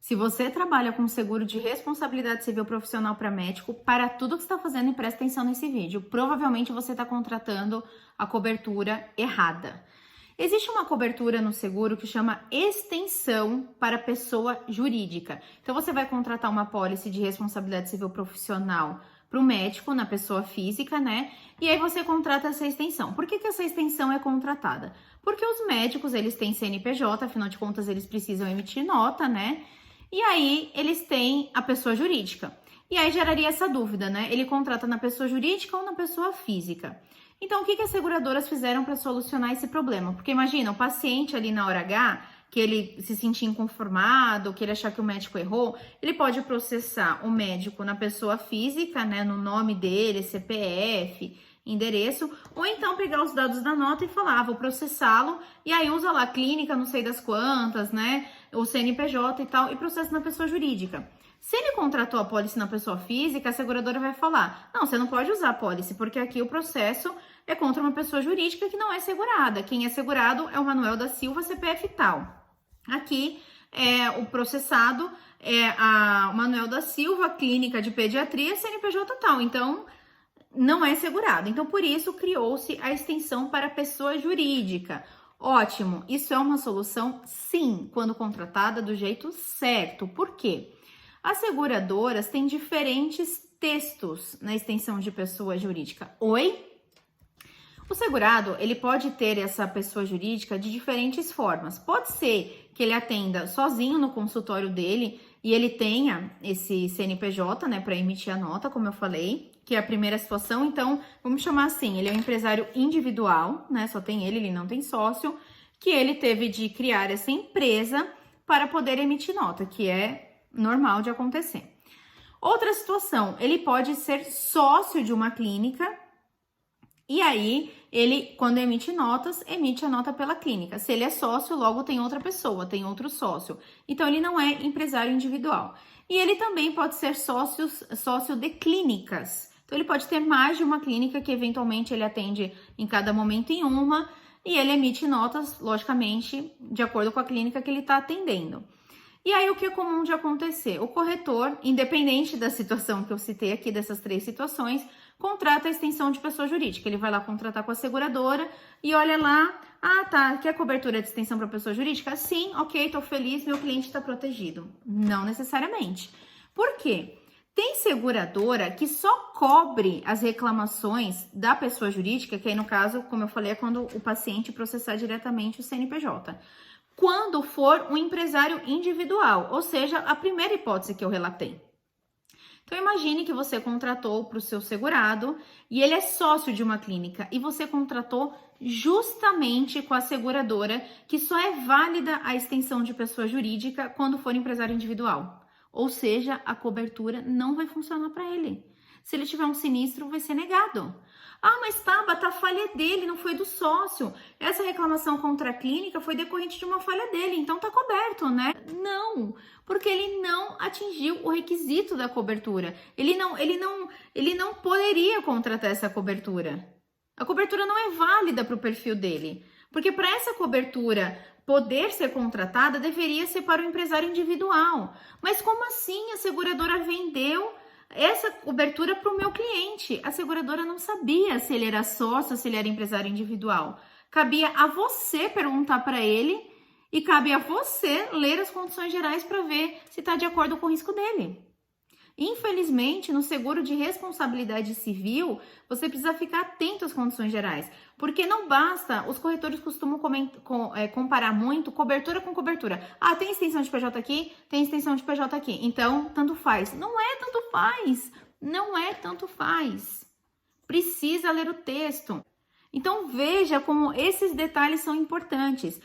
Se você trabalha com seguro de responsabilidade civil profissional para médico, para tudo que você está fazendo e presta atenção nesse vídeo. Provavelmente você está contratando a cobertura errada. Existe uma cobertura no seguro que chama extensão para pessoa jurídica. Então você vai contratar uma pólice de responsabilidade civil profissional para o médico, na pessoa física, né? E aí você contrata essa extensão. Por que essa extensão é contratada? Porque os médicos, eles têm CNPJ, afinal de contas, eles precisam emitir nota, né? E aí, eles têm a pessoa jurídica. E aí, geraria essa dúvida, né? Ele contrata na pessoa jurídica ou na pessoa física? Então, o que as seguradoras fizeram para solucionar esse problema? Porque imagina, o paciente ali na hora H, que ele se sentir inconformado, que ele achar que o médico errou, ele pode processar o médico na pessoa física, né? No nome dele, CPF, endereço, ou então pegar os dados da nota e falar, vou processá-lo, e aí usa lá clínica, não sei das quantas, né, o CNPJ e tal, e processa na pessoa jurídica. Se ele contratou a pólice na pessoa física, a seguradora vai falar, não, você não pode usar a pólice, porque aqui o processo é contra uma pessoa jurídica que não é segurada. Quem é segurado é o Manuel da Silva, CPF tal. Aqui, o processado é o Manuel da Silva, clínica de pediatria, CNPJ tal. Então, não é segurado. Então, por isso, criou-se a extensão para pessoa jurídica. Ótimo, isso é uma solução, sim, quando contratada do jeito certo. Por quê? As seguradoras têm diferentes textos na extensão de pessoa jurídica. Oi? O segurado, ele pode ter essa pessoa jurídica de diferentes formas. Pode ser que ele atenda sozinho no consultório dele e ele tenha esse CNPJ, né, para emitir a nota, como eu falei, que é a primeira situação. Então, vamos chamar assim, ele é um empresário individual, né, só tem ele não tem sócio, que ele teve de criar essa empresa para poder emitir nota, que é normal de acontecer. Outra situação, ele pode ser sócio de uma clínica e aí ele, quando emite notas, emite a nota pela clínica. Se ele é sócio, logo tem outra pessoa, tem outro sócio. Então, ele não é empresário individual. E ele também pode ser sócio de clínicas. Então, ele pode ter mais de uma clínica que, eventualmente, ele atende em cada momento em uma. E ele emite notas, logicamente, de acordo com a clínica que ele está atendendo. E aí, o que é comum de acontecer? O corretor, independente da situação que eu citei aqui, dessas três situações, contrata a extensão de pessoa jurídica. Ele vai lá contratar com a seguradora e olha lá, tá, quer cobertura de extensão para pessoa jurídica? Sim, ok, tô feliz, meu cliente está protegido. Não necessariamente. Por quê? Tem seguradora que só cobre as reclamações da pessoa jurídica, que aí no caso, como eu falei, é quando o paciente processar diretamente o CNPJ. Quando for um empresário individual, ou seja, a primeira hipótese que eu relatei. Então, imagine que você contratou para o seu segurado e ele é sócio de uma clínica e você contratou justamente com a seguradora que só é válida a extensão de pessoa jurídica quando for empresário individual. Ou seja, a cobertura não vai funcionar para ele. Se ele tiver um sinistro, vai ser negado. Ah, mas Tabata, a falha dele, não foi do sócio. Essa reclamação contra a clínica foi decorrente de uma falha dele, então tá coberto, né? Não, porque ele não atingiu o requisito da cobertura. Ele não poderia contratar essa cobertura. A cobertura não é válida para o perfil dele, porque para essa cobertura poder ser contratada, deveria ser para o empresário individual. Mas como assim a seguradora vendeu essa cobertura para o meu cliente? A seguradora não sabia se ele era sócio, se ele era empresário individual. Cabia a você perguntar para ele e cabe a você ler as condições gerais para ver se está de acordo com o risco dele. Infelizmente, no seguro de responsabilidade civil, você precisa ficar atento às condições gerais, porque não basta, os corretores costumam comparar muito cobertura com cobertura. Ah, tem extensão de PJ aqui, tem extensão de PJ aqui, então tanto faz. Não é tanto faz, não é tanto faz. Precisa ler o texto. Então veja como esses detalhes são importantes.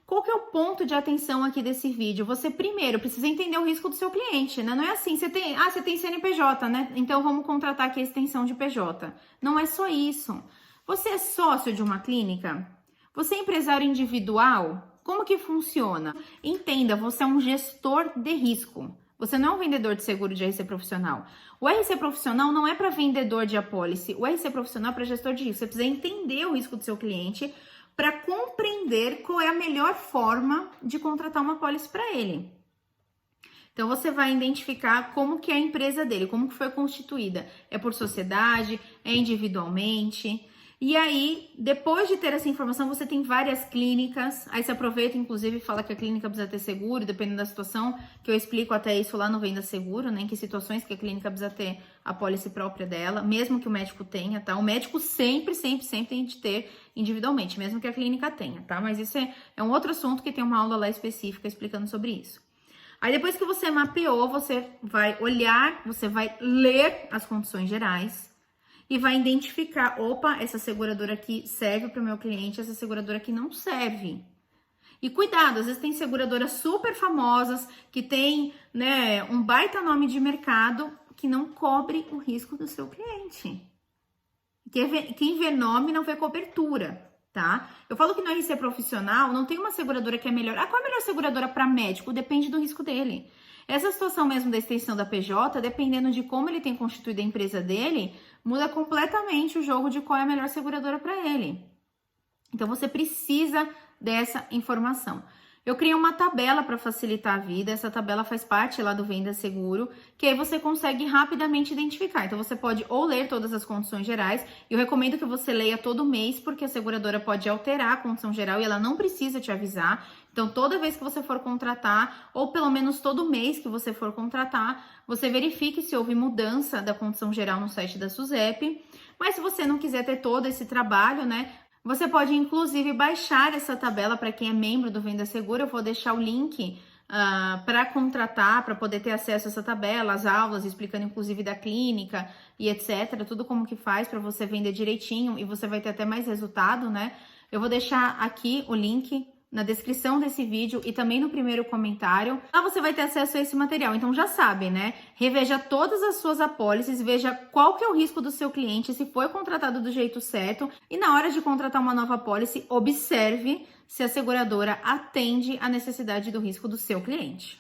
Qual que é o ponto de atenção aqui desse vídeo? Você primeiro precisa entender o risco do seu cliente, né? Não é assim, você tem CNPJ, né? Então vamos contratar aqui a extensão de PJ. Não é só isso. Você é sócio de uma clínica? Você é empresário individual? Como que funciona? Entenda, você é um gestor de risco. Você não é um vendedor de seguro de RC profissional. O RC profissional não é para vendedor de apólice. O RC profissional é para gestor de risco. Você precisa entender o risco do seu cliente para compreender qual é a melhor forma de contratar uma pólice para ele. Então, você vai identificar como que é a empresa dele, como que foi constituída. É por sociedade, é individualmente. E aí, depois de ter essa informação, você tem várias clínicas. Aí você aproveita, inclusive, e fala que a clínica precisa ter seguro, dependendo da situação, que eu explico até isso lá no Venda Seguro, né? Em que situações que a clínica precisa ter a pólice própria dela, mesmo que o médico tenha, tá? O médico sempre tem de ter individualmente, mesmo que a clínica tenha, tá? Mas isso é um outro assunto que tem uma aula lá específica explicando sobre isso. Aí depois que você mapeou, você vai olhar, você vai ler as condições gerais e vai identificar, opa, essa seguradora aqui serve para o meu cliente, essa seguradora aqui não serve. E cuidado, às vezes tem seguradoras super famosas que tem, né, um baita nome de mercado que não cobre o risco do seu cliente. Quem vê nome não vê cobertura, tá? Eu falo que no RC profissional não tem uma seguradora que é melhor. Ah, qual é a melhor seguradora para médico? Depende do risco dele. Essa situação mesmo da extensão da PJ, dependendo de como ele tem constituído a empresa dele, muda completamente o jogo de qual é a melhor seguradora para ele. Então, você precisa dessa informação. Eu criei uma tabela para facilitar a vida, essa tabela faz parte lá do Venda Seguro, que aí você consegue rapidamente identificar. Então, você pode ou ler todas as condições gerais, eu recomendo que você leia todo mês, porque a seguradora pode alterar a condição geral e ela não precisa te avisar. Então, toda vez que você for contratar, ou pelo menos todo mês que você for contratar, você verifique se houve mudança da condição geral no site da SUSEP. Mas se você não quiser ter todo esse trabalho, né, você pode, inclusive, baixar essa tabela para quem é membro do Venda Seguro. Eu vou deixar o link para contratar, para poder ter acesso a essa tabela, as aulas, explicando, inclusive, da clínica e etc. Tudo como que faz para você vender direitinho e você vai ter até mais resultado, né? Eu vou deixar aqui o link na descrição desse vídeo e também no primeiro comentário. Lá você vai ter acesso a esse material. Então já sabe, né? Reveja todas as suas apólices, veja qual que é o risco do seu cliente, se foi contratado do jeito certo. E na hora de contratar uma nova apólice, observe se a seguradora atende à necessidade do risco do seu cliente.